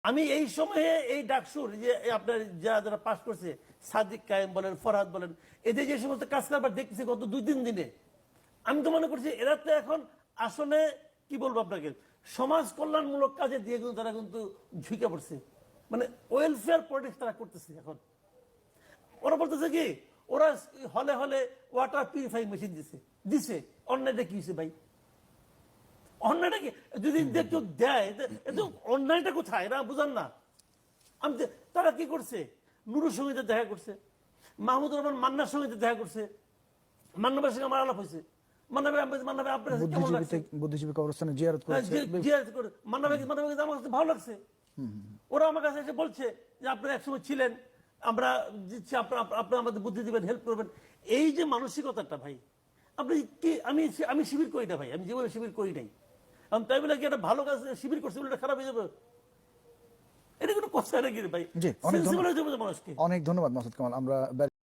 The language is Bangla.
আমি এই সময়ে এই ডাকসুর যে আপনার যারা যারা পাশ করছে সাদিক কায়েম বলেন, ফরহাদ বলেন, এদের যে সমস্ত কাজ কারবার দেখতেছি গত 2-3 দিনে, আমি তো মনে করছি এরা তো এখন আসলে কি বলবো আপনাকে, সমাজ কল্যাণমূলক কাজে দিয়ে কিন্তু তারা কিন্তু ঝুঁকে পড়ছে, মানে ওয়েলফেয়ার পলিটিক্স তারা করতেছে এখন। ওরা বলতেছে কি, ওরা হলে হলে ওয়াটার পিউরিফাইং মেশিন দিছে অন্যায়টা কি হয়েছে ভাই? অন্যায়টা কি যদি কেউ দেয়, অন্যায়টা কোথায় এরা বুঝান না। আমি তারা কি করছে, নুরুর সঙ্গে দেখা করছে, মাহমুদুর রহমান মান্নার সঙ্গে দেখা করছে, মান্না ভাইয়ের সঙ্গে আমার আলাপ হয়েছে, মান্না ভাই আপনার কেমন লাগছে, বুদ্ধিজীবী কবরস্থানে জিয়ারত করেছে, জিয়ারত করে মান্না ভাই আমার কাছে ভালো লাগছে। ওরা আমার কাছে এসে বলছে যে আপনারা একসময় ছিলেন, আমরা দিচ্ছি, আপনারা আমাদের বুদ্ধি দিবেন, হেল্প করবেন। এই যে মানসিকতাটা ভাই, আপনি কি, আমি শিবির করি না ভাই, আমি জীবনে শিবির করি নাই, আমি তাই বলে কি একটা ভালো কাজ শিবির করছি বলে খারাপ হয়ে যাবে? এটা কোনো কথা নাকি ভাই? অনেক ধন্যবাদ মাসুদ কামাল। আমরা